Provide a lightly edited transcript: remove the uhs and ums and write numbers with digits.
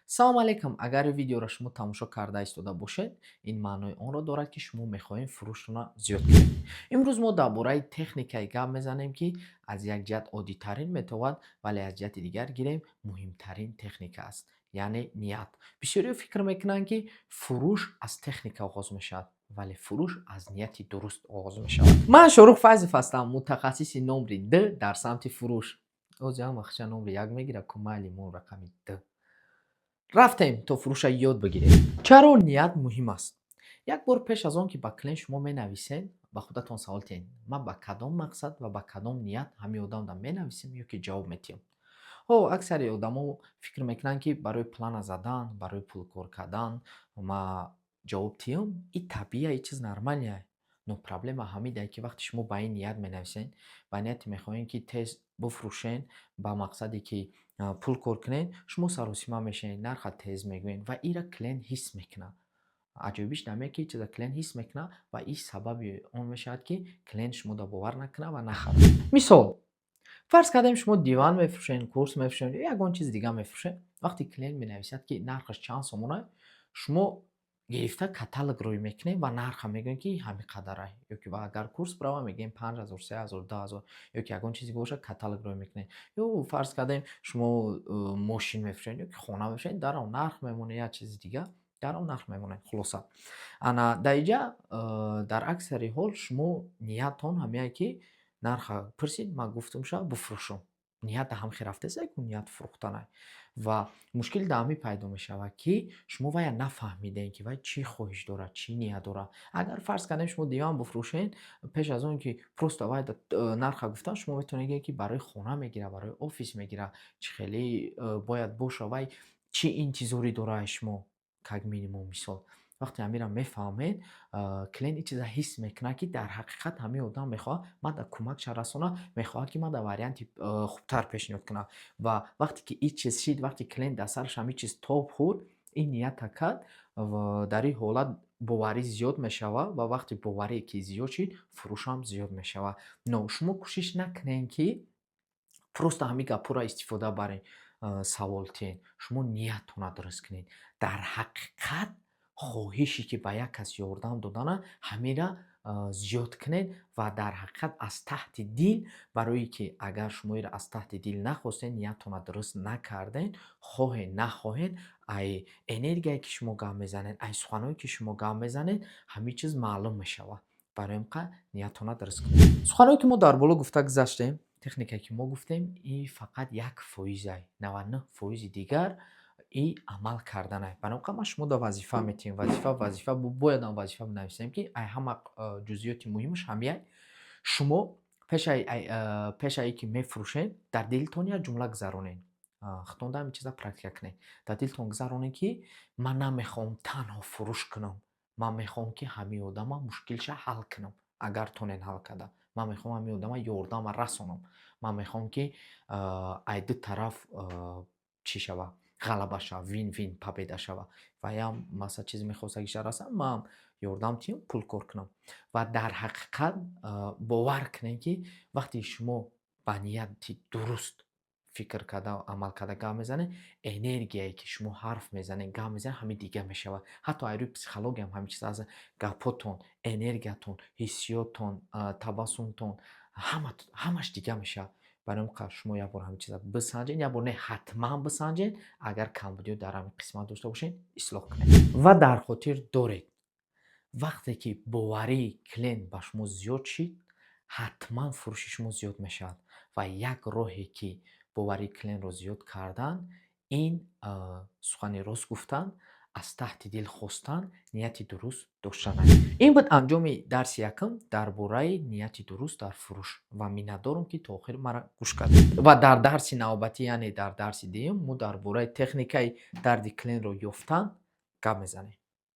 салом алейкум. Агар видеоро шумо тамошо карда истода бошед, ин маънои онро дорад ки шумо мехоҳем фурӯшро зиёд кунед. Имрӯз мо дар бораи техникае гап мезанем ки аз як ҷиҳат оддитарин метавад, вале аз ҷиҳати дигар гирем муҳимтарин техника аст, яъне ният. Бисёриҳо фикр мекунанд ки фурӯш аз техника оғоз мешавад, вале фурӯш аз нияти дуруст оғоз мешавад. Ман Шорух Файзов ҳастам, мутахассиси номри Д дар самти фурӯш. Озиам вақтша номри 1 мегирад, ку майли мо рақами Д. Рафтем то фурӯша ёд бигирем. Чаро ният муҳим аст? Як бор пеш аз он ки ба клиент шумо менависед, ба худатон савол тиҳед: ман ба кадом мақсад ва ба кадом ният ҳамин одамда менависем ё ки ҷавоб метиҳам? Аксари одамо фикр мекунанд ки барои плана задан, барои пул кор кардан ма ҷавоб тиҳам, и табиа, и чиз нормалия. Но проблема ҳамидае ки вақте шумо ба ин ният менависед, ба нияти мехоҳем ки тез буфурӯшен, ба мақсаде ки пул кор кунед, шумо саросима мешавед, нарха тез мегӯед ва ира клиент ҳис мекунад. Аҷоибиш даме ки чиза клиент ҳис мекунад ва ин сабаби он мешавад ки клиент шумода бовар накунад ва нахарад. Мисол, фарз кардем шумо диван мефурӯшед, курс мефурӯшед ё ягон чизи дига мефурӯшед. Вақте клиент менависад ки нархаш чанд сомон аст, шумо гирифта каталог рӯй мекунед ва нарха мегӯед ки ҳамин қадар аст. Ё ки агар курс бирава мегӯем 5000, 3000, 10000, ё ки ягон чизе бошад каталог рӯй мекунед. Ё фарз кардем шумо мошин мефурӯшед ё ки хона мефурӯшед, даром нарх мемонад, як чизи дига даром нарх мемонад. Хулоса, ана дар инҷа дар аксари ҳол шумо ниятон ҳамине ки нарха пурсид, ман гуфтам шуд буфурӯшам. Ният дар ҳамин рафтеса, ку ният фурӯхтан аст. Ва мушкил дар ҳамин пайдо мешавад ки шумо вая нафаҳмидем ки вай чӣ хоҳиш дорад, чӣ ният дорад. Агар фарз кардем шумо диван буфурӯшед, пеш аз он ки просто вай нарха гуфтан, шумо метавонед гӯед ки барои хона мегирад, барои офис мегирад, чӣ хеле бояд бошад, вай чӣ интизорӣ дорад аз шумо, как минимум мисол. Вақте ҳаминро мефаҳмед, клиент ин чиза ҳис мекунад ки дар ҳақиқат ҳамин одам мехоҳад ман кӯмакша расонад, мехоҳад ки ман дар варианти хубтар пешниҳод кунам. Ва вақте ки ин чиз шид, вақте клиент дар сараш ҳамин чиз тоб хӯрд, ин нията кард, дар ин ҳолат боварӣ зиёд мешавад ва вақте боварие ки зиёд шид, фурӯшам зиёд мешавад. Но шумо кӯшиш накунед ки просто ҳамин гапҳоро истифода баред, савол тиҳед. Шумо ниятонро дуруст кунед. Дар ҳақиқат хоҳиши ки ба як кас ёрдам додана, ҳаминра зиёд кунед ва дар ҳақиқат аз таҳти дил, барое ки агар шумо инро аз таҳти дил нахостед, ниятонро дуруст накардед, хоҳед нахоҳед, ай энергияе ки шумо гап мезанед, ай суханое ки шумо гап мезанед, ҳамин чиз маълум мешавад. Барои ҳамин қадр ниятонро дуруст кунед. Суханое ки мо дар боло гуфта гузаштем, техникае ки мо гуфтем, ин фақат 1% аст. 99% дигар и амал кардан аст. Барои ҳамин қадр ман шумода вазифа метиҳем. Вазифа бояд вазифа бинависем ки ай ҳама ҷузъиёти муҳимаш ҳамин аст. Шумо пеша ин ки мефурӯшед, дар дилтон як ҷумла гузаронед. Худтон ин чиза практика кунед. Дар дилтон гузаронед ки ман намехоҳам танҳо фурӯш кунам. Ман мехоҳам ки ҳамин одама мушкилша ҳал кунам. Агар тонед ҳал кардан, ман мехоҳам ҳамин одама ёрдама расонам. Ман мехоҳам ки ай ду тараф чӣ шавад, ғалаба шавад, вин-вин победа шавад. Ваям масъала чизе мехост агиша расам, ман ёрдам тиҳам, пул кор кунам. Ва дар ҳақиқат бовар кунед ки вақте шумо ба нияти дуруст фикр карда, амал карда гап мезанед, энергияе ки шумо ҳарф мезанед, гап мезанед, ҳамин дига мешавад. ҳатто аз рӯи психологиям ҳамин чиз аз гапотон, энергиятон, ҳиссиётон, табассумтон, ҳамаш дига мешавад. Барои ҳамин қадр шумо як бор ҳамин чиза бисанҷед, як бор не ҳатман бисанҷед, агар камбудиё дар ҳамин қисмат дошта бошед, ислоҳ кунед. Ва дар хотир доред, вақте ки боварии клиент ба шумо зиёд шид, ҳатман фурӯши шумо зиёд мешавад. Ва як роҳе ки боварии клиентро зиёд кардан, ин сухани рост гуфтан, аз таҳти дил хостан, нияти дуруст доштан аст. Ин буд анҷоми дарси якум дар бораи нияти дуруст дар фурӯш ва миннатдорам ки то охир маро гӯш кардед. Ва дар дарси навбатӣ, яъне дар дарси дуюм, мо дар бораи техникаи дарди клиентро ёфтан гап мезанем.